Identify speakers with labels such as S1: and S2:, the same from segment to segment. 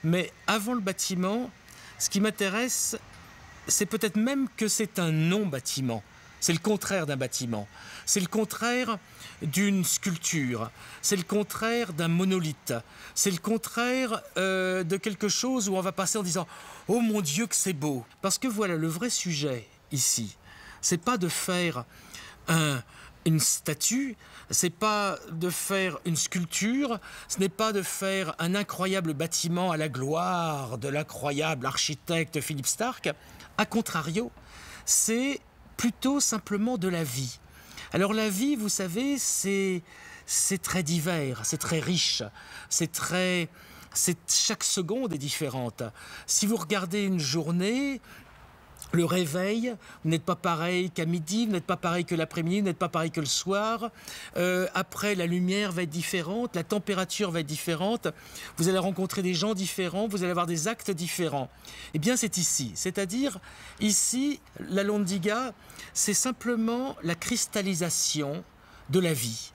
S1: Mais avant le bâtiment, ce qui m'intéresse, c'est peut-être même que c'est un non-bâtiment. C'est le contraire d'un bâtiment. C'est le contraire d'une sculpture. C'est le contraire d'un monolithe. C'est le contraire de quelque chose où on va passer en disant « Oh mon Dieu que c'est beau !» Parce que voilà, le vrai sujet ici, c'est pas de faire une statue, c'est pas de faire une sculpture, ce n'est pas de faire un incroyable bâtiment à la gloire de l'incroyable architecte Philippe Starck. A contrario, c'est plutôt simplement de la vie. Alors la vie, vous savez, c'est très divers, c'est très riche, chaque seconde est différente. Si vous regardez une journée, le réveil, vous n'êtes pas pareil qu'à midi, vous n'êtes pas pareil que l'après-midi, vous n'êtes pas pareil que le soir. Après, la lumière va être différente, la température va être différente. Vous allez rencontrer des gens différents, vous allez avoir des actes différents. Eh bien, c'est ici. C'est-à-dire, ici, la Londinga, c'est simplement la cristallisation de la vie.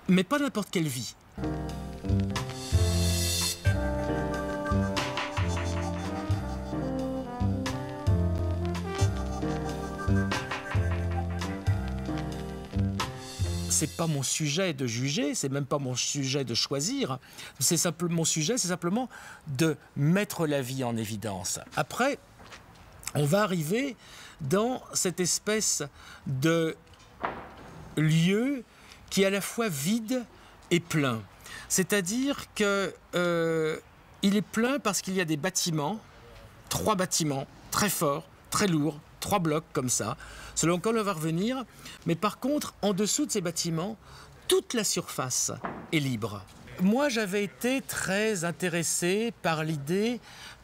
S1: Mais pas n'importe quelle vie. C'est pas mon sujet de juger, c'est même pas mon sujet de choisir. Mon sujet, c'est simplement de mettre la vie en évidence. Après, on va arriver dans cette espèce de lieu qui est à la fois vide et plein. C'est-à-dire que il est plein parce qu'il y a des bâtiments, 3 bâtiments très forts, très lourds, 3 blocs comme ça, selon quand on va revenir. Mais par contre, en dessous de ces bâtiments, toute la surface est libre. Moi, j'avais été très intéressé par l'idée,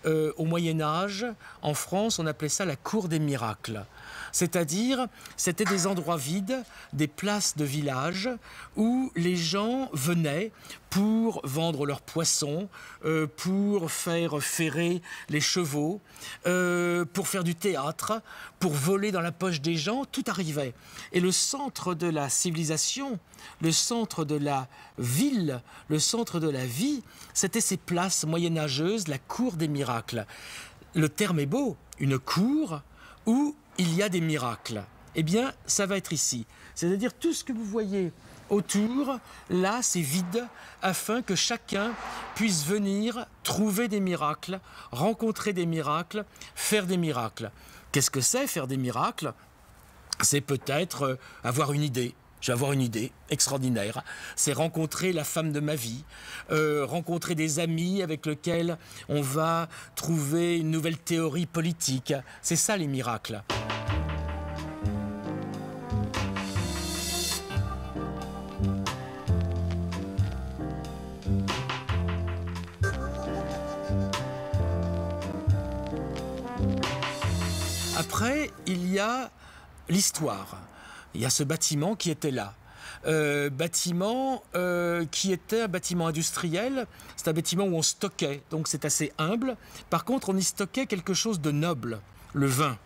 S1: au Moyen-Âge, en France, on appelait ça la cour des miracles. C'est-à-dire, c'était des endroits vides, des places de village, où les gens venaient pour vendre leurs poissons, pour faire ferrer les chevaux, pour faire du théâtre, pour voler dans la poche des gens, tout arrivait. Et le centre de la civilisation, le centre de la ville, le centre de la vie, c'était ces places moyenâgeuses, la cour des miracles. Le terme est beau, une cour où il y a des miracles. Eh bien, ça va être ici. C'est-à-dire tout ce que vous voyez autour, là, c'est vide, afin que chacun puisse venir trouver des miracles, rencontrer des miracles, faire des miracles. Qu'est-ce que c'est, faire des miracles? C'est peut-être avoir une idée. Je vais avoir une idée extraordinaire. C'est rencontrer la femme de ma vie, rencontrer des amis avec lesquels on va trouver une nouvelle théorie politique. C'est ça les miracles. Après, il y a l'histoire. Il y a ce bâtiment qui était là. Bâtiment qui était un bâtiment industriel. C'est un bâtiment où on stockait, donc c'est assez humble. Par contre, on y stockait quelque chose de noble, le vin.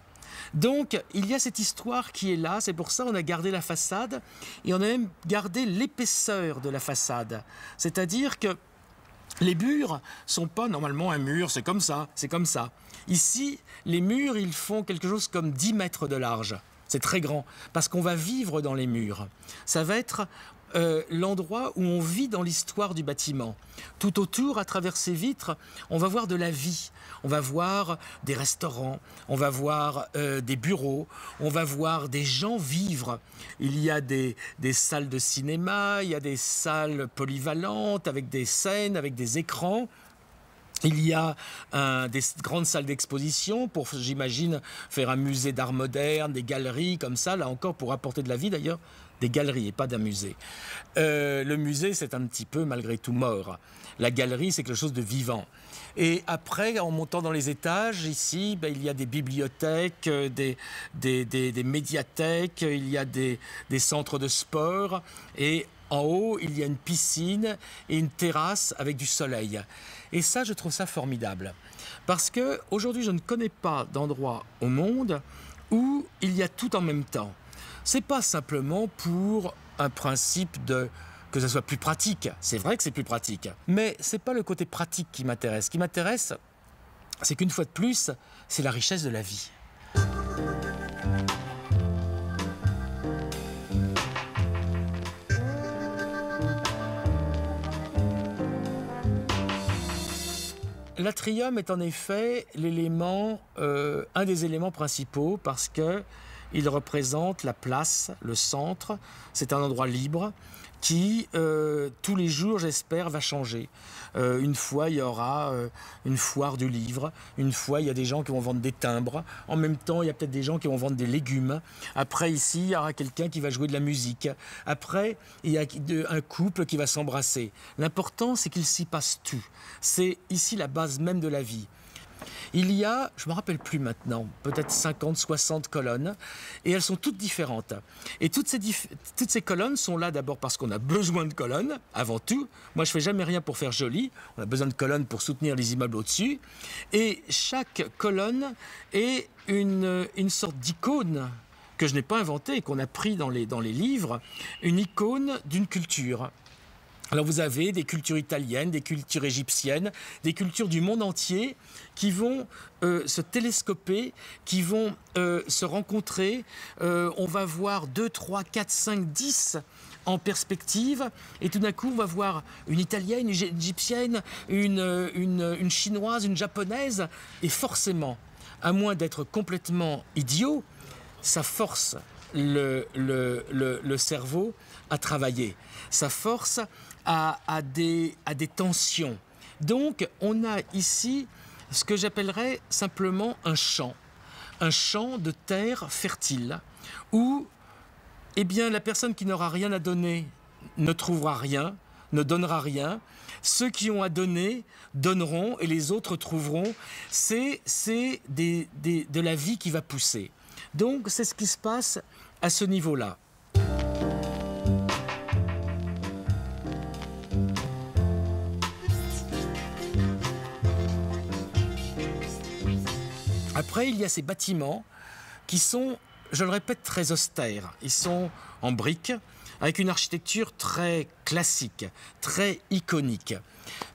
S1: Donc, il y a cette histoire qui est là. C'est pour ça qu'on a gardé la façade et on a même gardé l'épaisseur de la façade. C'est-à-dire que les murs sont pas normalement un mur, c'est comme ça, c'est comme ça. Ici, les murs, ils font quelque chose comme 10 mètres de large. C'est très grand, parce qu'on va vivre dans les murs. Ça va être l'endroit où on vit dans l'histoire du bâtiment. Tout autour, à travers ces vitres, on va voir de la vie. On va voir des restaurants, on va voir des bureaux, on va voir des gens vivre. Il y a des salles de cinéma, il y a des salles polyvalentes avec des scènes, avec des écrans. Il y a des grandes salles d'exposition pour, j'imagine, faire un musée d'art moderne, des galeries comme ça, là encore pour apporter de la vie d'ailleurs, des galeries et pas d'un musée. Le musée, c'est un petit peu malgré tout mort. La galerie, c'est quelque chose de vivant. Et après, en montant dans les étages, ici, il y a des bibliothèques, des médiathèques, il y a des centres de sport. Et en haut, il y a une piscine et une terrasse avec du soleil. Et ça, je trouve ça formidable. Parce qu'aujourd'hui, je ne connais pas d'endroit au monde où il y a tout en même temps. C'est pas simplement pour un principe de que ça soit plus pratique. C'est vrai que c'est plus pratique. Mais ce n'est pas le côté pratique qui m'intéresse. Ce qui m'intéresse, c'est qu'une fois de plus, c'est la richesse de la vie. L'atrium est en effet un des éléments principaux parce qu'il représente la place, le centre. C'est un endroit libre qui, tous les jours, j'espère, va changer. Une fois, il y aura une foire du livre. Une fois, il y a des gens qui vont vendre des timbres. En même temps, il y a peut-être des gens qui vont vendre des légumes. Après, ici, il y aura quelqu'un qui va jouer de la musique. Après, il y a un couple qui va s'embrasser. L'important, c'est qu'il s'y passe tout. C'est ici la base même de la vie. Il y a, je ne me rappelle plus maintenant, peut-être 50, 60 colonnes, et elles sont toutes différentes. Et toutes ces colonnes sont là d'abord parce qu'on a besoin de colonnes, avant tout. Moi, je ne fais jamais rien pour faire joli. On a besoin de colonnes pour soutenir les immeubles au-dessus. Et chaque colonne est une sorte d'icône que je n'ai pas inventée, qu'on a pris dans les livres, une icône d'une culture. Alors vous avez des cultures italiennes, des cultures égyptiennes, des cultures du monde entier qui vont se télescoper, qui vont se rencontrer. On va voir 2, 3, 4, 5, 10 en perspective et tout d'un coup on va voir une italienne, une égyptienne, une chinoise, une japonaise et forcément, à moins d'être complètement idiot, ça force le cerveau à travailler. Ça force à des tensions. Donc, on a ici ce que j'appellerais simplement un champ de terre fertile, où eh bien, la personne qui n'aura rien à donner ne trouvera rien, ne donnera rien. Ceux qui ont à donner donneront et les autres trouveront. C'est de la vie qui va pousser. Donc, c'est ce qui se passe à ce niveau-là. Après, il y a ces bâtiments qui sont, je le répète, très austères. Ils sont en briques, avec une architecture très classique, très iconique.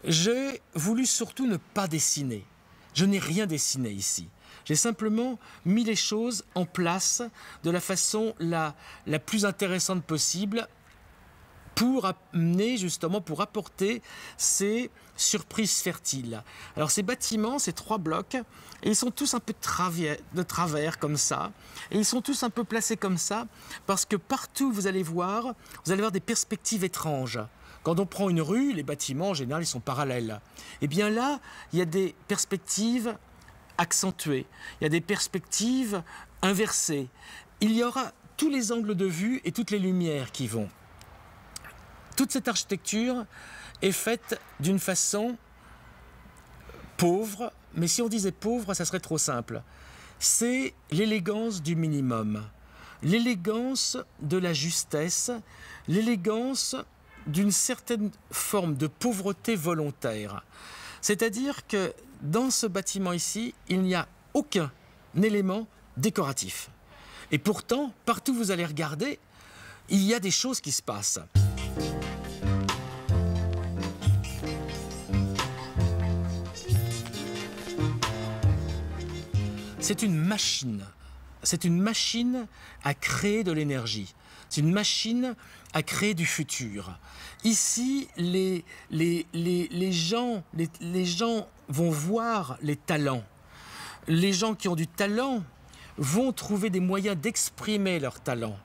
S1: J'ai voulu surtout ne pas dessiner. Je n'ai rien dessiné ici. J'ai simplement mis les choses en place de la façon la plus intéressante possible pour amener justement, pour apporter ces surprises fertiles. Alors ces bâtiments, ces 3 blocs, et ils sont tous un peu de travers comme ça, et ils sont tous un peu placés comme ça, parce que partout vous allez voir des perspectives étranges. Quand on prend une rue, les bâtiments en général ils sont parallèles. Et bien là, il y a des perspectives accentuées, il y a des perspectives inversées. Il y aura tous les angles de vue et toutes les lumières qui vont. Toute cette architecture est faite d'une façon pauvre, mais si on disait pauvre, ça serait trop simple. C'est l'élégance du minimum, l'élégance de la justesse, l'élégance d'une certaine forme de pauvreté volontaire. C'est-à-dire que dans ce bâtiment ici, il n'y a aucun élément décoratif. Et pourtant, partout où vous allez regarder, il y a des choses qui se passent. C'est une machine. C'est une machine à créer de l'énergie. C'est une machine à créer du futur. Ici, les gens vont voir les talents. Les gens qui ont du talent vont trouver des moyens d'exprimer leur talent.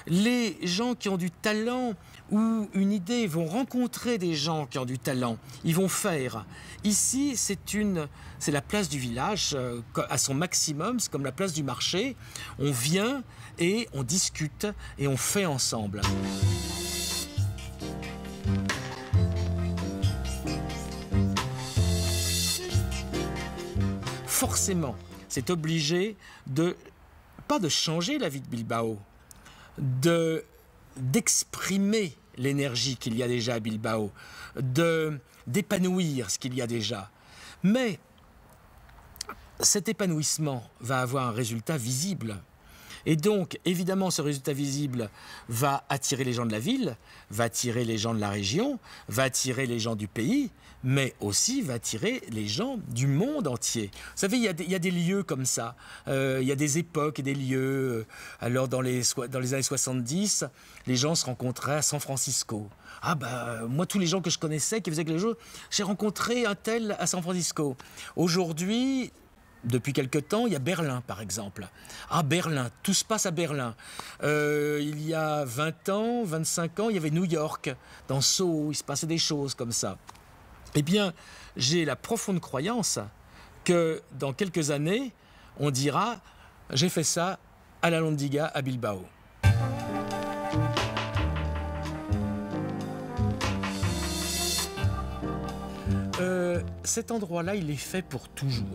S1: Les gens qui ont du talent ou une idée vont rencontrer des gens qui ont du talent. Ils vont faire. Ici, c'est la place du village à son maximum. C'est comme la place du marché. On vient et on discute et on fait ensemble. Forcément, c'est obligé pas de changer la vie de Bilbao, d'exprimer l'énergie qu'il y a déjà à Bilbao, d'épanouir ce qu'il y a déjà. Mais cet épanouissement va avoir un résultat visible. Et donc, évidemment, ce résultat visible va attirer les gens de la ville, va attirer les gens de la région, va attirer les gens du pays, mais aussi va attirer les gens du monde entier. Vous savez, il y a des lieux comme ça. Il y a des époques et des lieux. Alors, dans les années 70, les gens se rencontraient à San Francisco. Ah moi, tous les gens que je connaissais qui faisaient quelque chose, j'ai rencontré un tel à San Francisco. Aujourd'hui, depuis quelque temps, il y a Berlin, par exemple. Ah, Berlin, tout se passe à Berlin. Il y a 20 ans, 25 ans, il y avait New York, dans Soho, il se passait des choses comme ça. Eh bien, j'ai la profonde croyance que dans quelques années, on dira « j'ai fait ça à la Lóndiga, à Bilbao ». Cet endroit-là, il est fait pour toujours.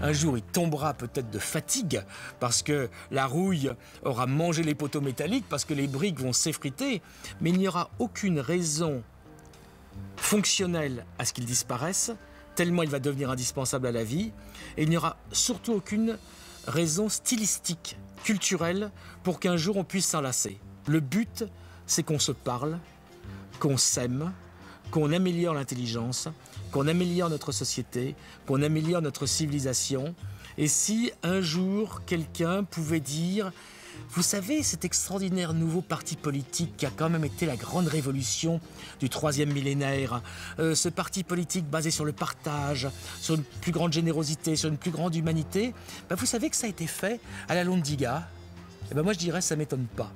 S1: Un jour, il tombera peut-être de fatigue parce que la rouille aura mangé les poteaux métalliques, parce que les briques vont s'effriter, mais il n'y aura aucune raison fonctionnelle à ce qu'il disparaisse, tellement il va devenir indispensable à la vie, et il n'y aura surtout aucune raison stylistique, culturelle, pour qu'un jour on puisse s'enlacer. Le but, c'est qu'on se parle, qu'on s'aime, qu'on améliore l'intelligence, qu'on améliore notre société, qu'on améliore notre civilisation. Et si un jour quelqu'un pouvait dire « Vous savez, cet extraordinaire nouveau parti politique qui a quand même été la grande révolution du 3e millénaire, ce parti politique basé sur le partage, sur une plus grande générosité, sur une plus grande humanité, vous savez que ça a été fait à la Lóndiga ?» Moi je dirais « ça ne m'étonne pas ».